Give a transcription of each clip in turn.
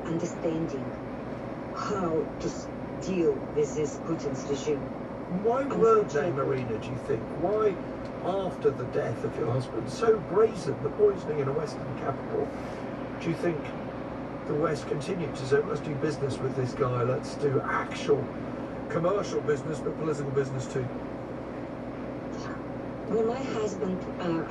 understanding how to deal with this Putin's regime. Why weren't they, Marina, do you think? Why, after the death of your husband, so brazen, the poisoning in a Western capital, do you think the West continued to say, let's do business with this guy, let's do actual commercial business, but political business too? When my husband,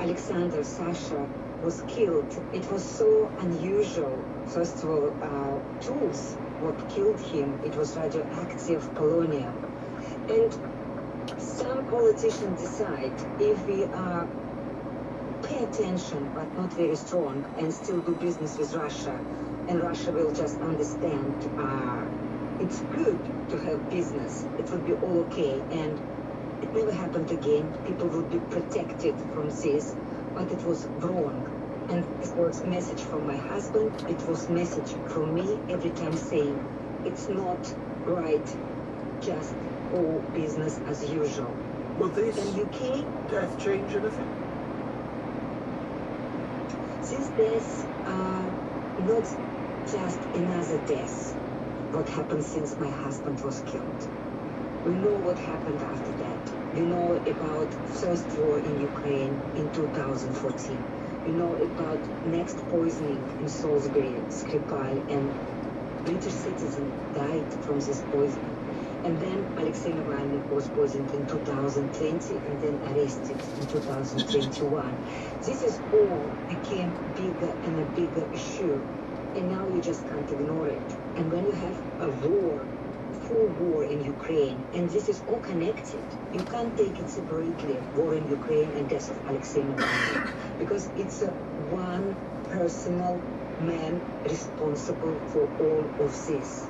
Alexander Sasha, was killed, it was so unusual. First of all, tools, what killed him, it was radioactive polonium. And some politicians decide if we pay attention but not very strong and still do business with Russia, and Russia will just understand it's good to have business, it would be all okay, and it never happened again. People would be protected from this, but it was wrong. And it was a message from my husband, it was a message from me every time saying it's not right, just all business as usual. Will this in UK, death change anything? These deaths are not just another death, what happened since my husband was killed. We know what happened after that. We know about first war in Ukraine in 2014. We know about next poisoning in Salisbury, Skripal, and British citizen died from this poisoning. And then Alexei Navalny was poisoned in 2020 and then arrested in 2021. This is all became bigger and a bigger issue. And now you just can't ignore it. And when you have a war, full war in Ukraine, and this is all connected, you can't take it separately, war in Ukraine and death of Alexei Navalny, because it's a one personal man responsible for all of this.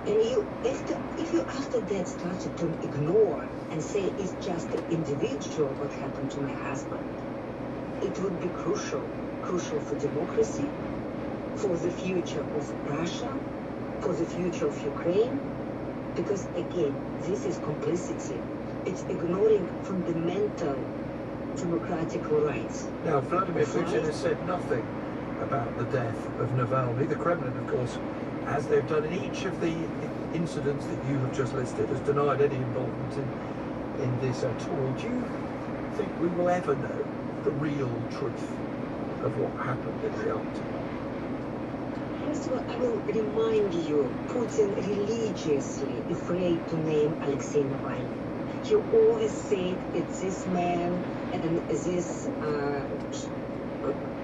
And if you after that started to ignore and say it's just an individual what happened to my husband, it would be crucial for democracy, for the future of Russia, for the future of Ukraine, because again, this is complicity. It's ignoring fundamental democratic rights. Now, Vladimir Putin has said nothing about the death of Navalny. The Kremlin, of course, as they've done in each of the incidents that you have just listed, has denied any involvement in this at all. Do you think we will ever know the real truth of what happened in the Arctic? First of all, I will remind you, Putin religiously afraid to name Alexei Navalny. He always said it's this man and this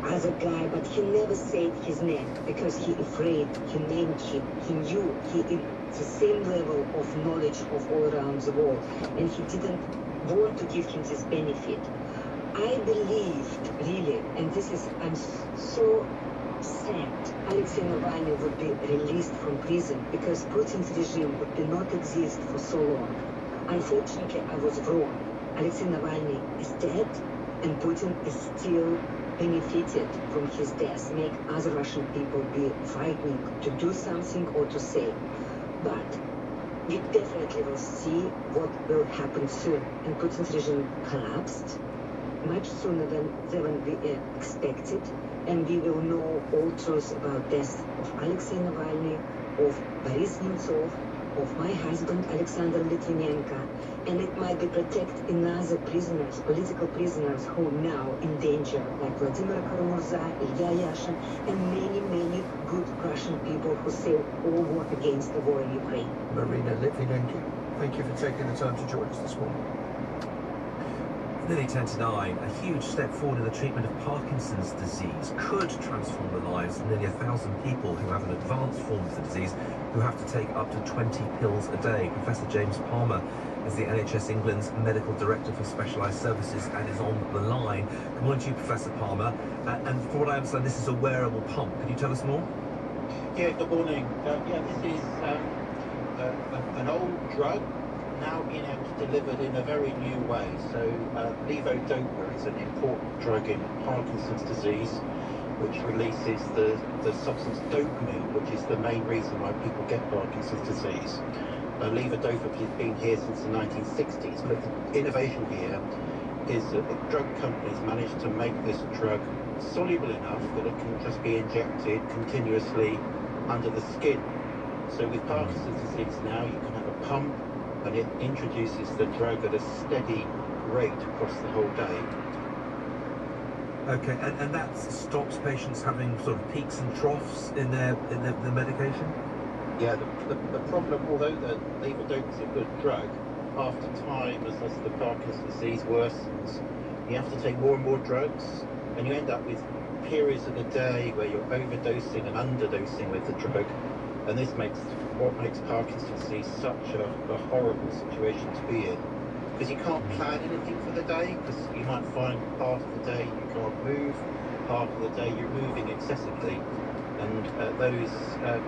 other guy, but he never said his name because he afraid. He named him. He knew he in the same level of knowledge of all around the world, and he didn't want to give him this benefit. I believed really, and this is I'm so sad, Alexei Navalny would be released from prison because Putin's regime would not exist for so long. Unfortunately, I was wrong. Alexei Navalny is dead, and Putin is still benefited from his death, make other Russian people be frightening to do something or to say. But we definitely will see what will happen soon. And Putin's regime collapsed much sooner than we expected. And we will know all truth about death of Alexei Navalny, of Boris Nemtsov, of my husband Alexander Litvinenko, and it might be protect another prisoners, political prisoners who are now in danger, like Vladimir Kara-Murza, Ilya Yashin, and many, many good Russian people who say all war against the war in Ukraine. Marina Litvinenko, thank you for taking the time to join us this morning. Nearly 10 to 9, a huge step forward in the treatment of Parkinson's disease could transform the lives of nearly 1,000 people who have an advanced form of the disease, who have to take up to 20 pills a day. Professor James Palmer is the NHS England's Medical Director for Specialised Services and is on the line. Good morning to you, Professor Palmer. And from what I understand, this is a wearable pump. Could you tell us more? Yeah, good morning. This is an old drug now being able to delivered in a very new way. So levodopa is an important drug in Parkinson's disease, which releases the substance dopamine, which is the main reason why people get Parkinson's disease. Levodopa has been here since the 1960s, but the innovation here is that the drug companies managed to make this drug soluble enough that it can just be injected continuously under the skin. So with Parkinson's disease now, you can have a pump, and it introduces the drug at a steady rate across the whole day. Okay, and that stops patients having sort of peaks and troughs in their medication? Yeah, the problem, although the levodopa is a good drug, after time, as the Parkinson's disease worsens, you have to take more and more drugs, and you end up with periods of the day where you're overdosing and underdosing with the drug, and this makes Parkinson's disease such a horrible situation to be in. Because you can't plan anything for the day, because you might find part of the day you can't move, part of the day you're moving excessively. And those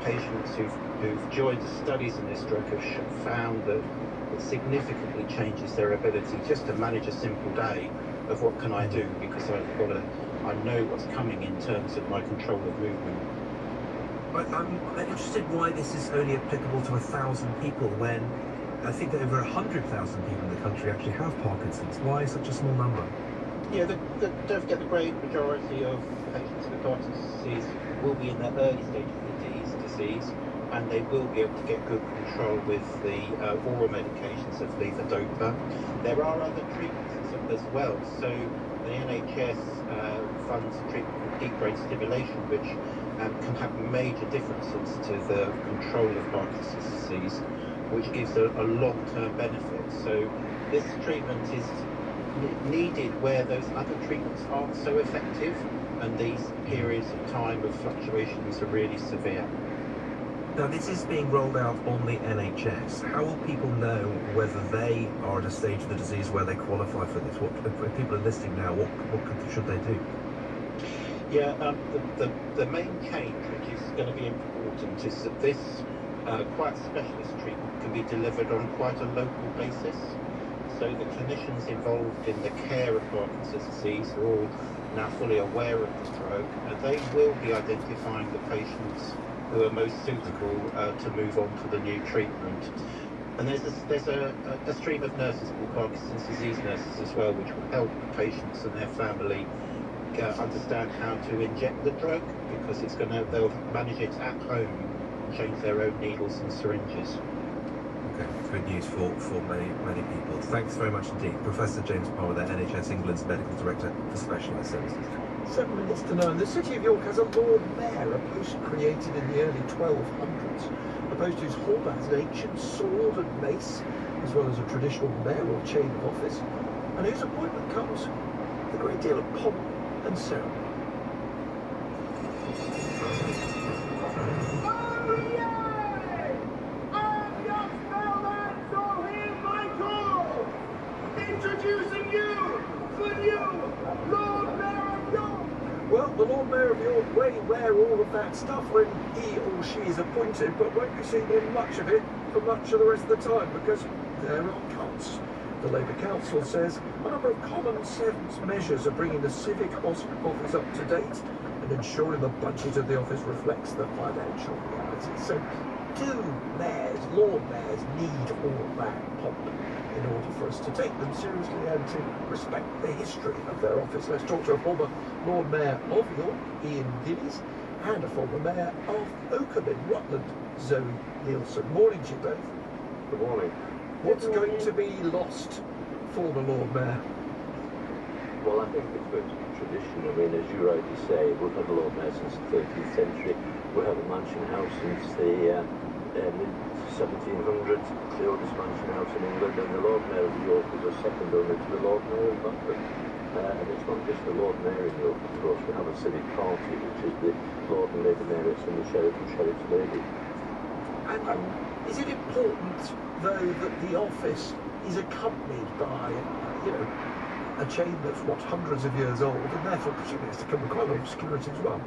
patients who've joined the studies in this drug have found that it significantly changes their ability just to manage a simple day of what can I do, because I know what's coming in terms of my control of movement. I'm interested why this is only applicable to 1,000 people when I think that over 100,000 people in the country actually have Parkinson's. Why such a small number? Yeah, don't forget the great majority of patients with Parkinson's disease will be in the early stage of the disease, and they will be able to get good control with the oral medications of levodopa. There are other treatments as well. So the NHS funds a treatment called deep brain stimulation, which can have major differences to the control of Parkinson's disease, which gives a long-term benefit. So this treatment is needed where those other treatments aren't so effective, and these periods of time of fluctuations are really severe. Now, this is being rolled out on the NHS. How will people know whether they are at a stage of the disease where they qualify for this? What, if people are listening now, what should they do? Yeah, the main change, which is going to be important, is that this quite specialist treatment can be delivered on quite a local basis. So the clinicians involved in the care of Parkinson's disease are all now fully aware of the drug, and they will be identifying the patients who are most suitable to move on to the new treatment. And there's a stream of nurses called Parkinson's disease nurses as well, which will help the patients and their family understand how to inject the drug, because they'll manage it at home and change their own needles and syringes. Okay, good news for many people. Thanks very much indeed. Professor James Palmer there, NHS England's Medical Director for Specialised Services. 7 minutes to 9. The City of York has a Lord Mayor, a post created in the early 1200s. The post whose hall has an ancient sword and mace, as well as a traditional mayoral chain of office, and whose appointment comes with a great deal of pomp and ceremony. Introducing you, the new Lord Mayor of York. Well, the Lord Mayor of York may wear all of that stuff when he or she is appointed, but won't be seen in much of it for much of the rest of the time, because there are cuts. The Labour Council says a number of common sense measures are bringing the civic office up to date and ensuring the budget of the office reflects the financial reality. So do mayors, Lord Mayors, need all that pomp in order for us to take them seriously and to respect the history of their office? Let's talk to a former Lord Mayor of York, Ian Gillies, and a former Mayor of Oakham in Rutland, Zoe Nielsen. Morning to you both. Good morning. What's going to be lost for the Lord Mayor? Well, I think it's going to be tradition. I mean, as you rightly say, we've had a Lord Mayor since the 13th century. We have a mansion house since the mid-1700s, the oldest mansion house in England, and the Lord Mayor of York is a second owner to the Lord Mayor of London. And it's not just the Lord Mayor in York, of course. We have a civic party, which is the Lord and Lady Mayoress and the Sheriff and Sheriff's Lady. And is it important, though, that the office is accompanied by, a chain that's, hundreds of years old, and therefore presumably it's to come with quite a lot of security as well?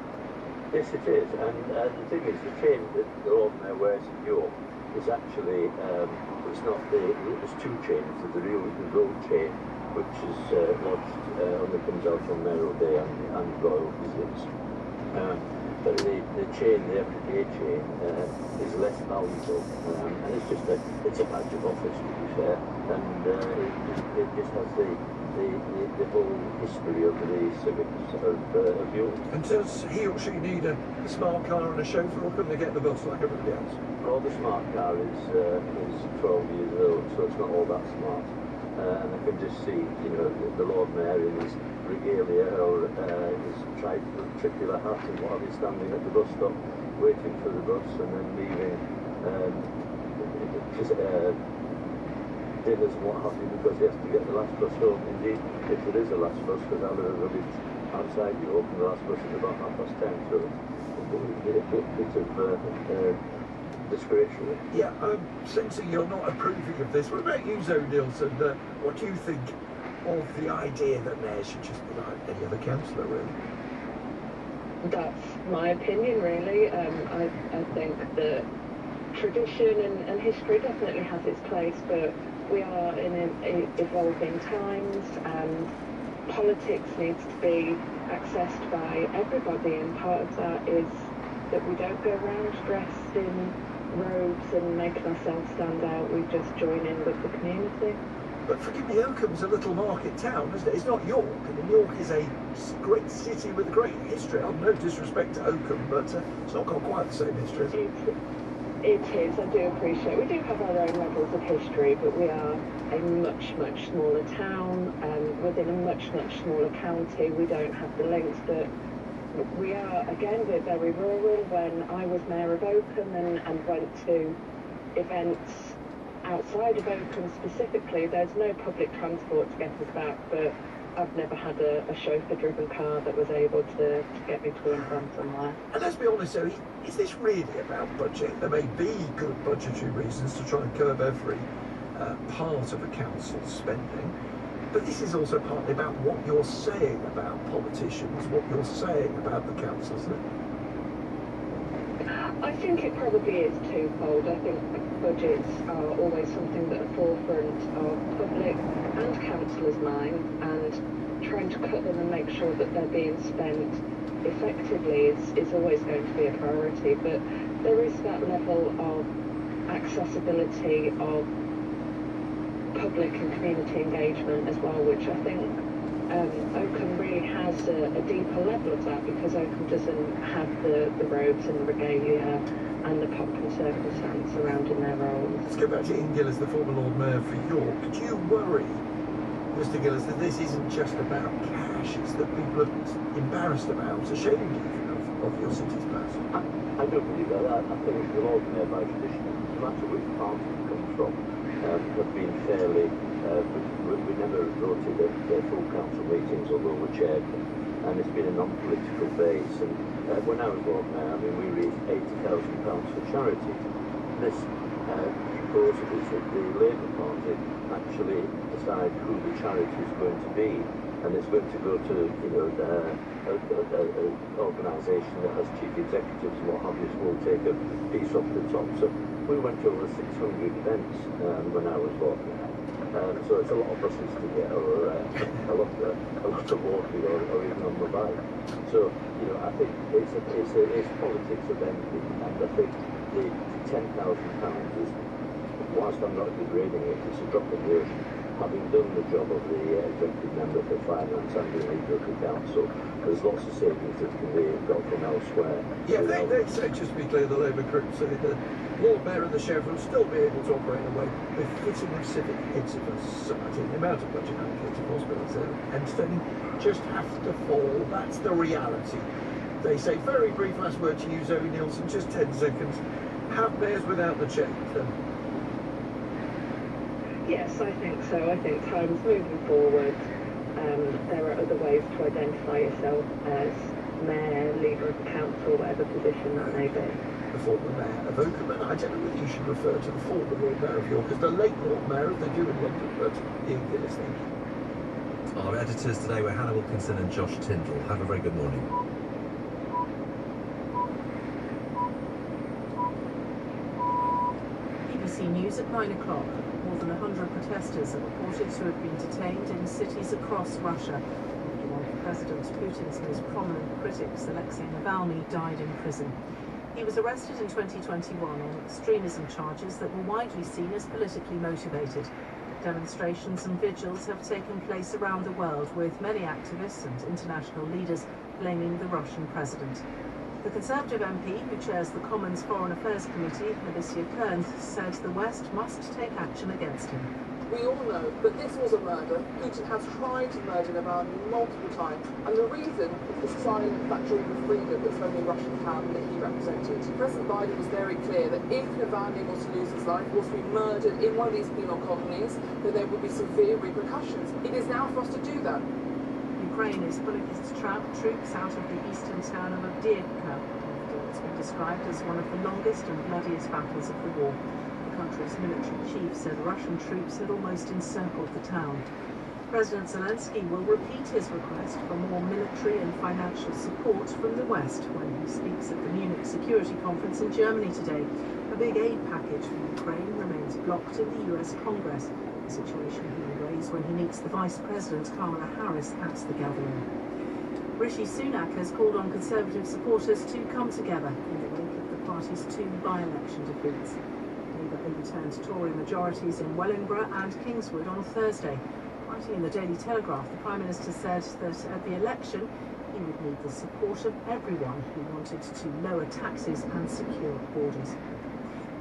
Yes, it is. And the thing is, the chain that the Lord Mayor wears in York is actually, it's not there's two chains. There's the road chain, which is lodged, only comes out on Mayoral Day and royal visits. But the chain, the everyday chain, is less valuable, and it's a badge of office, to be fair, and it just has the the whole history of the civics of York. And does he or she need a smart car and a chauffeur, or can they get the bus like everybody else? Well, the smart car is 12 years old, so it's not all that smart. And I can just see, you know, the Lord Mayor in his regalia or his tricolor hat and what have you, standing at the bus stop, waiting for the bus and then leaving dinners and what have you, because he has to get the last bus home. Indeed, if there is a last bus, because I live in a village outside York and the last bus is about 10:30, so it's a bit of disgrace, really. Yeah, I'm sensing you're not approving of this. What about you, Zoe Nielsen? What do you think of the idea that mayors should just be like any other councillor, really? That's my opinion, really. I think that tradition and history definitely has its place, but we are in evolving times, and politics needs to be accessed by everybody, and part of that is that we don't go around dressed in robes and making ourselves stand out. We just join in with the community. But forgive me, Oakham's a little market town, isn't it? It's not York. I mean, York is a great city with a great history. I've no disrespect to Oakham, but it's not got quite the same history, is it? It is, I do appreciate. We do have our own levels of history, but we are a much, much smaller town, within a much, much smaller county. We don't have the links that we are. Again, we're very rural. When I was Mayor of Oakham and went to events outside of Oakham specifically, there's no public transport to get us back, but I've never had a chauffeur-driven car that was able to get me to and from somewhere. And let's be honest, Zoe, is this really about budget? There may be good budgetary reasons to try and curb every part of a council's spending, but this is also partly about what you're saying about politicians, what you're saying about the council, isn't it? I think it probably is twofold. I think budgets are always something that are forefront of public and councillors' minds, and trying to cut them and make sure that they're being spent effectively is always going to be a priority. But there is that level of accessibility of public and community engagement as well, which I think Oakham really has a deeper level of that, because Oakham doesn't have the robes and the regalia and the pomp and circumstance surrounding their roles. Let's go back to Ian Gillis, the former Lord Mayor for York. Do you worry, Mr Gillis, that this isn't just about cash, it's that people are embarrassed about, ashamed even of your city's past? I don't believe that. I think the Lord Mayor, by tradition, no matter which party it comes from, have been fairly. We never voted at full council meetings, although we chaired them, and it's been a non-political base. And when I was Lord Mayor, I mean, we raised £80,000 for charity. This proposal is that the Labour Party actually decide who the charity is going to be, and it's going to go to, you know, an organisation that has chief executives and what have you, so we'll take a piece off the top. So we went to over 600 events when I was Lord Mayor. So it's a lot of buses to get, or a lot of walking, or even on the bike. So, you know, I think it's politics of empathy, and I think the £10,000 is, whilst I'm not degrading it, it's a drop in the ocean. Having done the job of the executive member for finance and the leader of the council, there's lots of savings that can be got from elsewhere. Yeah, they say, just to be clear, the Labour group say that Lord Mayor and the Sheriff will still be able to operate in a way befitting of civic heads of a society. The amount of budget allocated for hospitals and entertaining just have to fall. That's the reality. They say, very brief last word to you, Zoe Nielsen, just 10 seconds. Have mayors without the change, then? Yes, I think so. I think time's moving forward. There are other ways to identify yourself as mayor, leader of the council, whatever position that may be. The former Mayor of Oakham, and I don't know whether you should refer to the former Lord Mayor of York as the late Lord Mayor, as they do in London, but Ian Gillis, thank you. Our editors today were Hannah Wilkinson and Josh Tyndall. Have a very good morning. BBC News at 9 o'clock. More than 100 protesters are reported to have been detained in cities across Russia. One of President Putin's most prominent critics, Alexei Navalny, died in prison. He was arrested in 2021 on extremism charges that were widely seen as politically motivated. Demonstrations and vigils have taken place around the world, with many activists and international leaders blaming the Russian president. The Conservative MP who chairs the Commons Foreign Affairs Committee, Alicia Kearns, said the West must take action against him. We all know that this was a murder. Putin has tried to murder Navalny multiple times, and the reason is to silence that dream of freedom that so many Russians have that he represented. President Biden was very clear that if Navalny was to lose his life, was to be murdered in one of these penal colonies, then there would be severe repercussions. It is now for us to do that. Ukraine is pulling its troops out of the eastern town of Avdiivka. It's been described as one of the longest and bloodiest battles of the war. The country's military chief said Russian troops had almost encircled the town. President Zelensky will repeat his request for more military and financial support from the West when he speaks at the Munich Security Conference in Germany today. A big aid package for Ukraine remains blocked in the US Congress, a situation he will raise when he meets the Vice President Kamala Harris at the gathering. Rishi Sunak has called on Conservative supporters to come together in the wake of the party's 2 by-election defeats. Labour overturned Tory majorities in Wellingborough and Kingswood on Thursday. Writing in the Daily Telegraph, the Prime Minister said that at the election he would need the support of everyone who wanted to lower taxes and secure borders.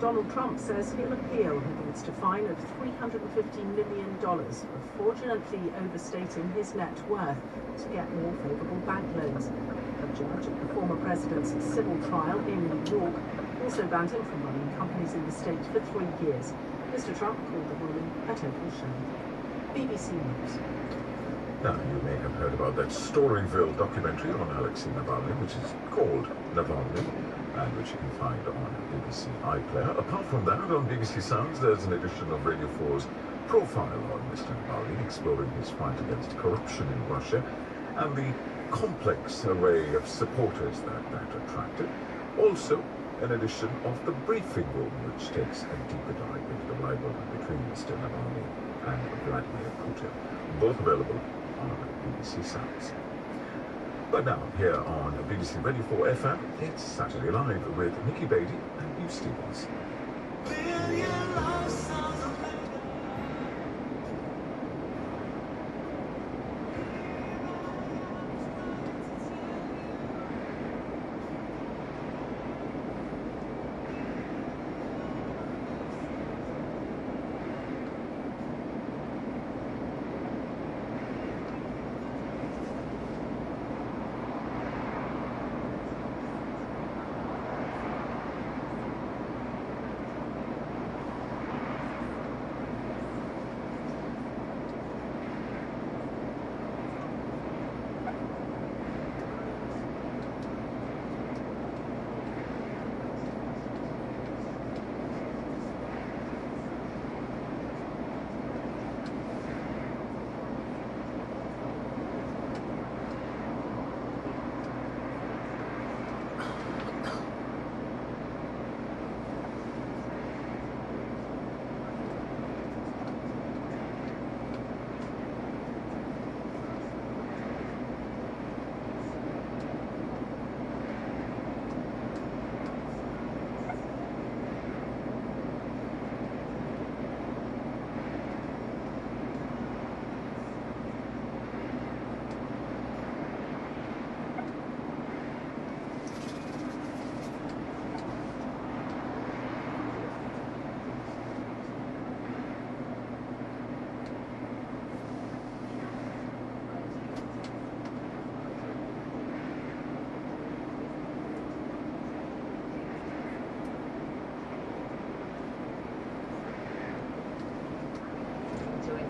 Donald Trump says he'll appeal against a fine of $350 million for fraudulently overstating his net worth to get more favourable bank loans. A judge at the former president's civil trial in New York also banned him from running companies in the state for 3 years. Mr. Trump called the ruling a total shame. BBC News. Now, you may have heard about that Storyville documentary on Alexei Navalny, which is called Navalny, and which you can find on BBC iPlayer. Apart from that, on BBC Sounds, there's an edition of Radio 4's Profile on Mr. Navalny, exploring his fight against corruption in Russia, and the complex array of supporters that attracted. Also, an edition of The Briefing Room, which takes a deeper dive into the rivalry between Mr. Navalny and Vladimir Putin. Both available on BBC Sounds. But now, here on BBC Radio 4 FM, it's Saturday Live with Nikki Beatty and Hugh Stevens.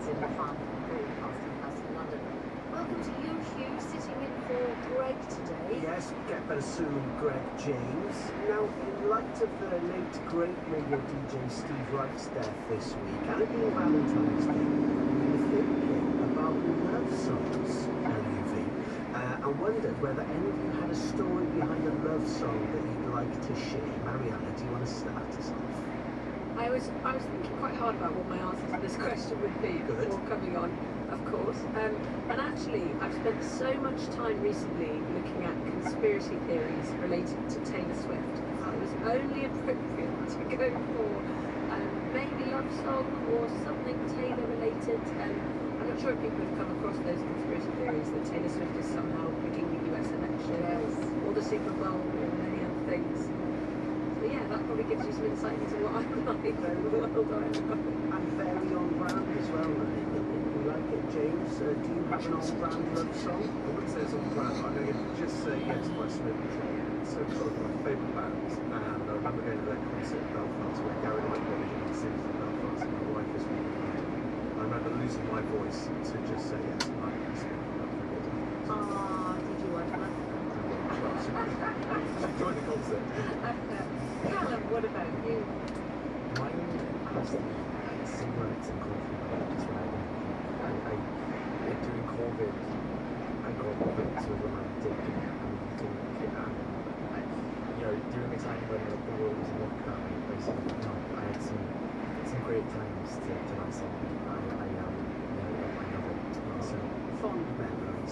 In the farm broadcasting house in London. Welcome to you, Hugh, sitting in for Greg today. Yes, get better soon, Greg James. Now, in light of the late great radio DJ Steve Wright's death this week, and it being Valentine's Day, we were thinking about love songs, LUV, and wondered whether any of you had a story behind a love song that you'd like to share. Mariana, do you want to start us off? I was thinking quite hard about what my answer to this question would be before coming on, of course. And actually, I've spent so much time recently looking at conspiracy theories related to Taylor Swift. So it was only appropriate to go for maybe love song or something Taylor related. I'm not sure if people have come across those conspiracy theories that Taylor Swift is somehow rigging the US election or the Super Bowl or many other things. So yeah, that probably gives you some insight into what I'm like in the world I'm in. And very on brand as well, you like it, James? Do you have an on brand love song? I wouldn't say it's on brand, I'm going to just say yes by Smith. So one of my favourite bands, and I remember going to their concert in Belfast where Gary Lightfoot was singing in Belfast, and my wife was really crying. I remember losing my voice to just say yes, and I was did you watch that? She enjoyed the concert. Callum, what about you? Mine has to be similar to COVID as well. During COVID, I got a bit too romantic and during the time when the world was in lockdown, I had some great times to myself. I love it. So fond memories.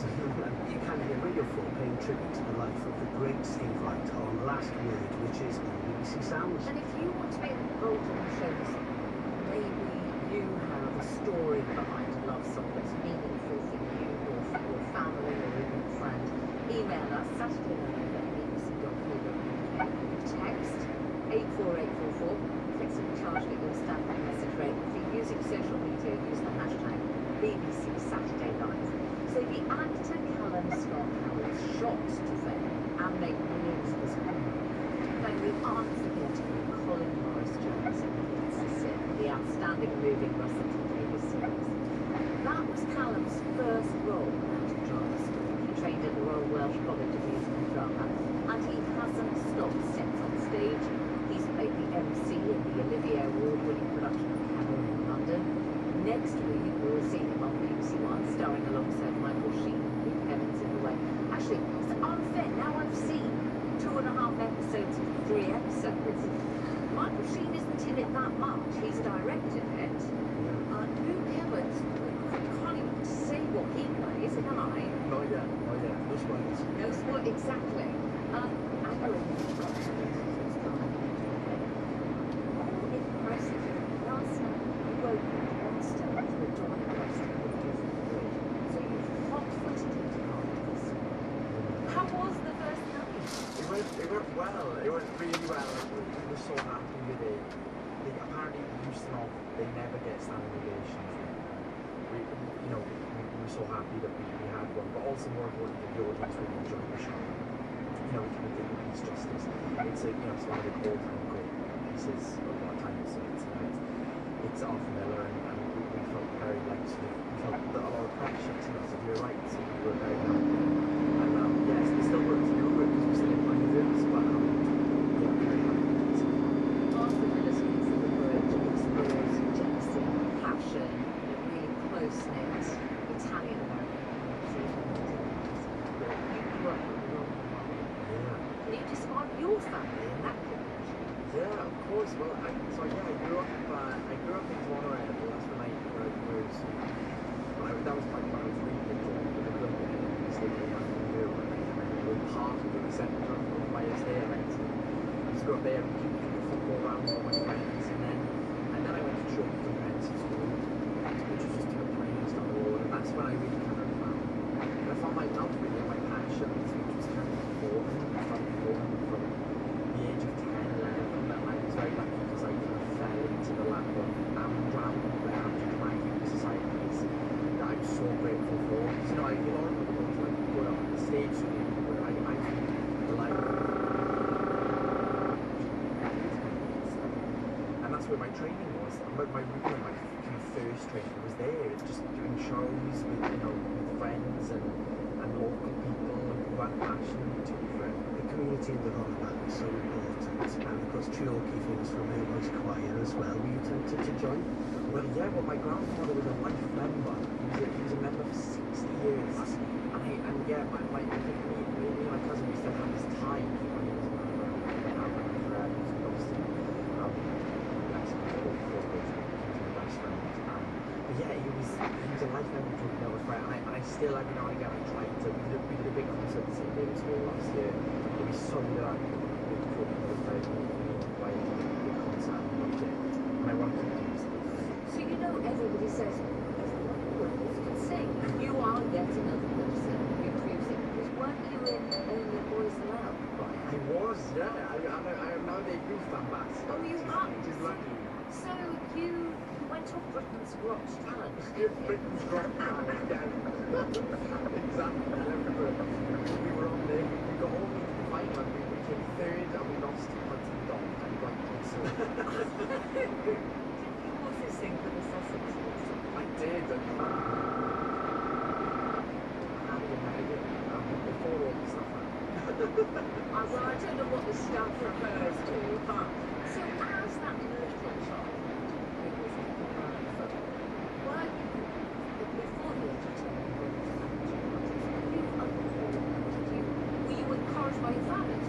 You can hear Radio 4 paying tribute to the life of the great Steve Wright on Last Word, which is on BBC Sounds. And if you want to be involved in the shows, maybe you have a story behind a love song that's meaningful for you or for your family or even a friend, email us saturday@bbc.co.uk. Text 84844, flexible charge at your standard message rate. If you're using social media, use the hashtag BBC Saturday Live. So the actor Callum Scott Howard shot to fame and make millions of his own. Then we aren't forgetting Colin Morris Jones in the outstanding movie Russell T Davies series. That was Callum's first role at drama school. He trained at the Royal Welsh College of Music and Drama, and he hasn't stopped since on stage. He's played the MC in the Olivier Award-winning production of Cabaret in London. Next week, we'll see him on BBC One, starring alongside Michael Sheen and Luke Evans in The Way. Actually, it's unfair. Now I've seen 2.5 episodes of 3 episodes. Michael Sheen isn't in it that much. He's directed it. Luke Evans, I can't even say what he plays, can I? Not yet. No spoilers. No spoilers, exactly. Impressive. Last night, you opened one step to the dawn of Western Bridge. So you've hot-footed into Cardiff. How was the first night? It went well. It went really well. We were so happy with it. Apparently, Houston off, they never get standing ovations. We were so happy that we had one, but also more importantly, the audience really enjoyed the show. We did the piece justice. It's one of the all-time great pieces of our time. So it's Arthur Miller, and we felt very we felt that a lot of pressure to us. If you're right, so we were very happy. And yes, we still work to do it because we're still in private, but yeah, very happy. Arthur Miller's piece of the bridge explores jealousy, passion, a really close-knit Italian-American community. You grew up with Ron and Molly. Yeah. Can you describe your family in that community? Yeah, of course. Well, I grew up in Toronto area, but that's when I was that was like when I was really little. I grew up in the state of Vancouver, and I was part of the centre of my estate. I used to go up there and keep the football around with all my friends, and then I went to Church Comprehensive School, which was just 2 minutes down the road, and that's when I really kind of found my love really and my passion, which was kind of important. I found important from the age of 10, 11, that I was very lucky because I kind of fell into the lap of Amdram, where Amdram Dramatic Societies, that I'm so grateful for. Because, I feel a lot of people don't go up on the stage where I feel the life. And that's where my training was. My kind of first training was there. It's just doing shows with, with friends and local people who had passion to be friends. The community in the Royal Band is so important, and of course Trill O'Keefe from Her Voice Choir as well. Were you tempted to join? Well, my grandfather was a life member. He was a member for 60 years. And me and my cousin used to have his tie when he was a member. He was a life member to another friend, and I still every now and again I try to. We did a big concert at St David's Hall last year, and we sung that with another friend. We invited a big concert and loved it. And I want to do this. was, yeah. I am now the youth ambassador. Oh, you are? Which is lovely. So you went off Britain's Got Talent? Britain's Got Talent, yeah. Exactly. We were on there. We got all the way to the final. We came third and we lost to Hudson Dog and Brighton. So. Did you also sing for the Sussexes? I did. Before all the stuff Well, I don't know what the stuff refers to, but so as that little child, it was were you, before the age of 10, were you encouraged by your family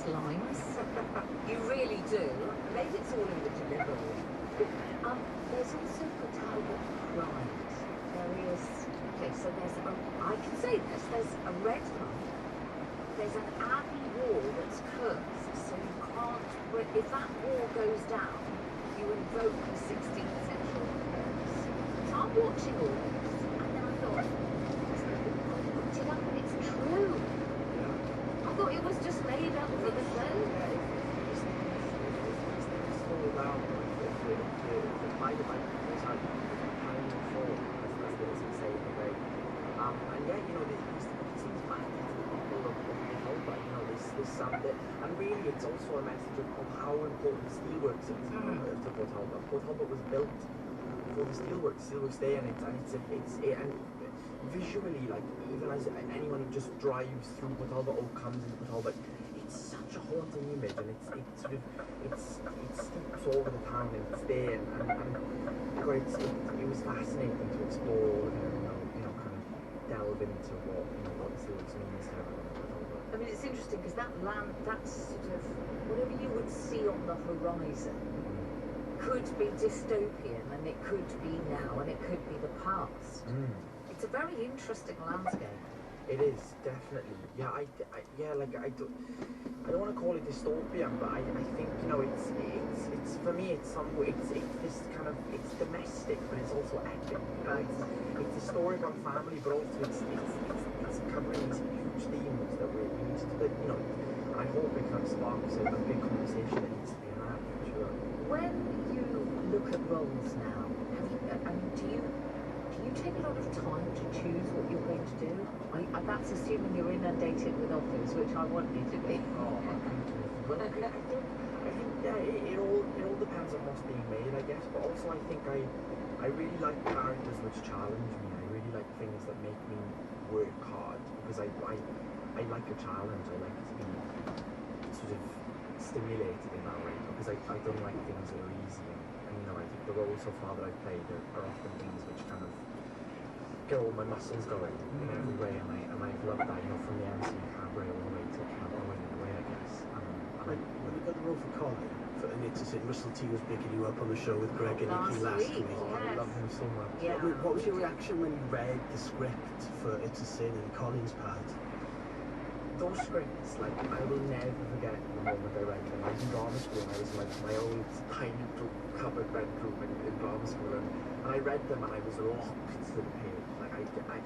to lines. You really do. Maybe it's all in the delivery. There's also Talbot Pride. There is, okay, so there's I can say this, there's a red line. There's an abbey wall that's cursed, so you can't, if that wall goes down, you invoke the 16th century curse. So I'm watching all this, and then I thought, it's true. I thought it was just made up for the show. And yeah, you know, these things back into the people of Talbot, you know, this and really it's also a message of how important steelworks is to Port Talbot. Port Talbot was built for the steelworks there, and and visually, like, even as anyone who just drives through Port Talbot or comes into Port Talbot, it's such a haunting image, and it steeps over the town, and it's there, and it was fascinating to explore, you know, kind of delve into what the steelworks means to everyone in Port Talbot. I mean, it's interesting because that land, that's sort of whatever you would see on the horizon could be dystopian, and it could be now, and it could be the past. It's a very interesting landscape. It is, definitely. Yeah, I don't want to call it dystopian, but I think, you know, it's for me, it's this kind of, it's domestic, but it's also epic. You know, it's a story about family, but also it's covering these huge themes that we need to, that, you know, I hope it kind of sparks a big conversation that needs to be had, for sure. When you look at roles now, do do you take a lot of time to choose what you're going to do? That's assuming you're inundated with offers, which I want you to be. Oh, well, I think, yeah, it all depends on what's being made, I guess. But also, I think I really like characters which challenge me. I really like things that make me work hard, because I like a challenge. I like to be sort of stimulated in that way, because I don't like things that are easy. And you know, I think the roles so far that I've played are often things which kind of get all my muscles going in every way, and I've loved that, you know, from the MC Cabaret all the way to Cabaret in a way, I guess. When you got the role for Colin, for It's a Sin, Russell T was picking you up on the show with Greg and Nikki last week. Oh, I love him so much. Yeah. What was your reaction when you read the script for It's a Sin and Colin's part? Those scripts, like, I will never forget the moment I read them. I was in drama school, and I was like my old tiny cupboard bedroom in drama school, and I read them and I was locked to the page. Like,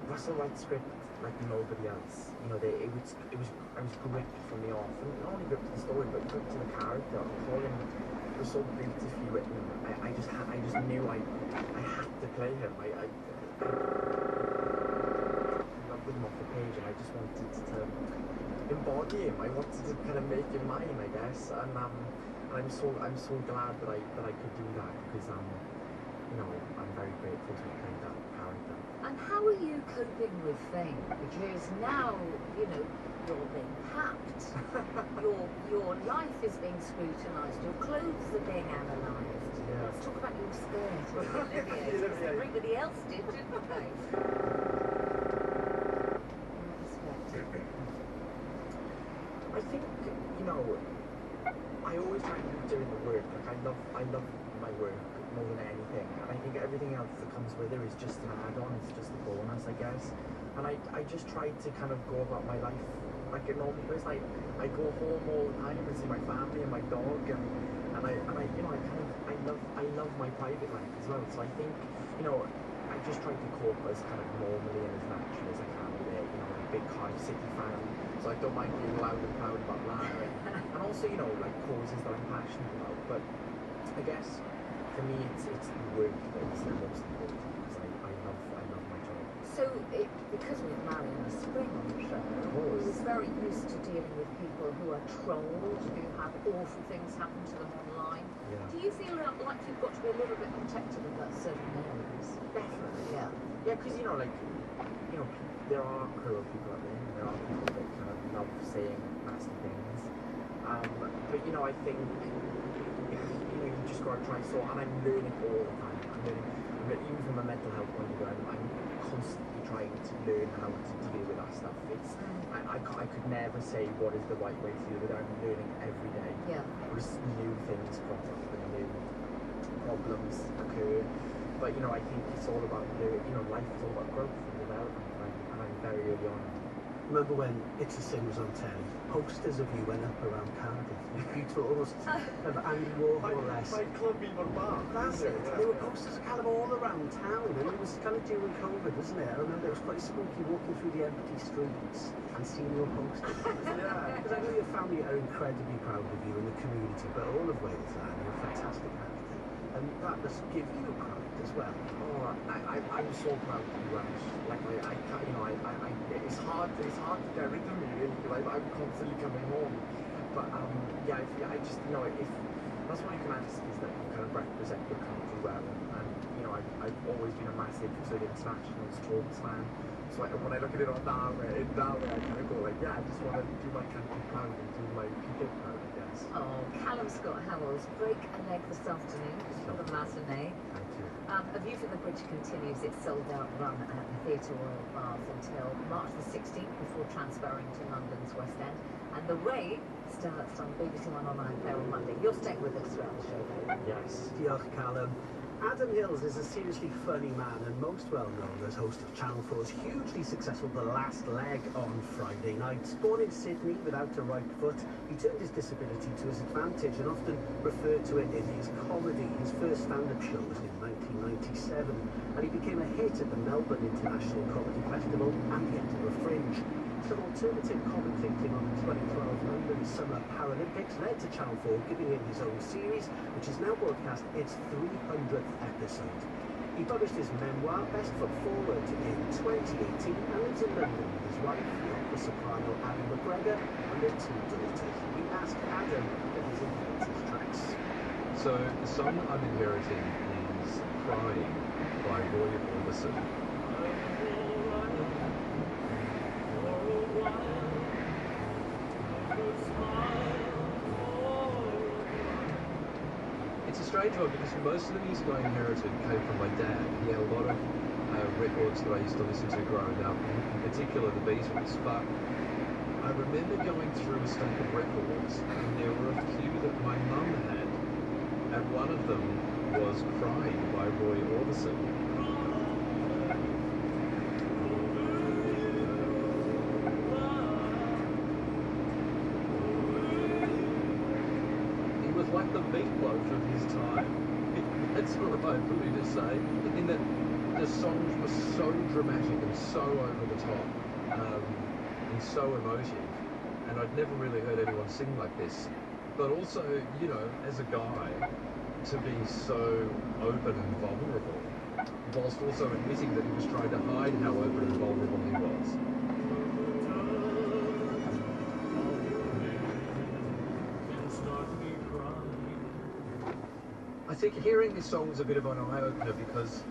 Russell writes script like nobody else. You know, I was gripped from the off, and not only gripped to the story, but gripped to the character. Colin was so beautifully written. I just knew I had to play him. I loved him off the page, and I just wanted to embody him. I wanted to kind of make him mine, I guess. And I'm so glad that I could do that, because you know, I'm very grateful to have played that character. And how are you coping with fame? Because now, you know, you're being hacked, your life is being scrutinised, your clothes are being analysed. Yeah. Let's talk about your skirt, Olivia, because everybody else did, didn't they? I think, you know, I always try to be doing the work. Like, I love my work more than anything, and I think everything else that comes with it is just an add-on, it's just a bonus, I guess. And I just try to kind of go about my life like a normal person. I go home all the time and see my family and my dog, and I you know, I love my private life as well. So I think, you know, I just try to cope as kind of normally and as naturally as I can with it. You know, I'm a big Cardiff City fan, so I don't mind being loud and proud about that, and also, you know, like causes that I'm passionate about. But I guess for me, it's the work that's the most important, because I love my job. So, because we have Marion Spring on the show, who is very used to dealing with people who are trolled, who have awful things happen to them online, do you feel like you've got to be a little bit protective about certain areas? Definitely. Yeah. Yeah, because, you know, like, you know, there are cruel people out there, and there are people that kind of love saying nasty things. But, you know, I think, you know, you just got to try so, and I'm learning all the time. I'm learning, even from a mental health point of view, I'm constantly trying to learn how to deal with that stuff. It's, I could never say what is the right way to deal with it. I'm learning every day. Yeah. There's new things crop up and new problems occur. But, you know, I think it's all about, you know, life is all about growth and development, and I'm very early on. Remember when It's a Sin was on telly? Posters of you went up around Cardiff. You almost of Andy Warhol-esque. By Club Beaver Bar. That's it. There were posters kind of all around town, and it was kind of during COVID, wasn't it? I remember it was quite spooky walking through the empty streets and seeing your posters. Yeah. Because I know your family are incredibly proud of you in the community, but all of Wales are. You're a fantastic actor, and that must give you pride as well. Oh, I'm so proud to be Welsh. Like, I can't, you know, it's hard to get rid of me, really, because I'm constantly coming home. But yeah, I just, you know, if that's what you can ask, is that you kind of represent your country well, and you know, I've always been a massive sort of international sports fan. So when I look at it on Darwin, I kind of go like, yeah, I just want to do my country proud and do my people proud, I guess. Oh, Callum Scott Howells, break a leg this afternoon for the matinee. Thank you. A View from the Bridge continues its sold-out run at the Theatre Royal Bath until March the 16th, before transferring to London's West End. And The Ray starts on BBC One Online there on Monday. You're staying with us throughout the show, though. Yes. Diolch, Callum. Adam Hills is a seriously funny man and most well known as host of Channel 4's hugely successful The Last Leg on Friday nights. Born in Sydney without a right foot, he turned his disability to his advantage and often referred to it in his comedy. His first stand-up show was in 1997, and he became a hit at the Melbourne International Comedy Festival and the Edinburgh Fringe. Some alternative commentating on the 2012 London Summer Paralympics led to Channel 4 giving him his own series, which is now broadcast its 300th episode. He published his memoir, Best Foot Forward, in 2018 and lives in London with his wife, the opera soprano Adam McGregor, and their 2 daughters. We asked Adam for his inheritance tracks. So the song I'm inheriting is Crying by Roy Orbison. It's a strange one because most of the music I inherited came from my dad. He had a lot of records that I used to listen to growing up, in particular the Beatles, but I remember going through a stack of records and there were a few that my mum had, and one of them was Crying by Roy Orbison. Like the Meatloaf of his time. That's what I believe to say. In that the songs were so dramatic and so over the top and so emotive, and I'd never really heard anyone sing like this. But also, you know, as a guy, to be so open and vulnerable, whilst also admitting that he was trying to hide how open and vulnerable he was. I think hearing this song was a bit of an eye-opener because,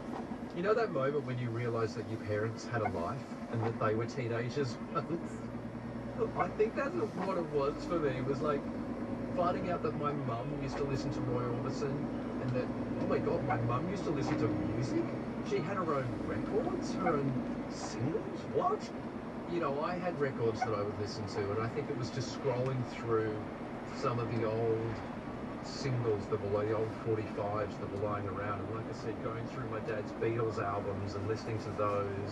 you know that moment when you realise that your parents had a life and that they were teenagers once? I think that's what it was for me. It was like finding out that my mum used to listen to Roy Orbison and that, oh my God, my mum used to listen to music? She had her own records, her own singles? What? You know, I had records that I would listen to, and I think it was just scrolling through some of the old singles that were like the old 45s that were lying around, and like I said, going through my dad's Beatles albums and listening to those.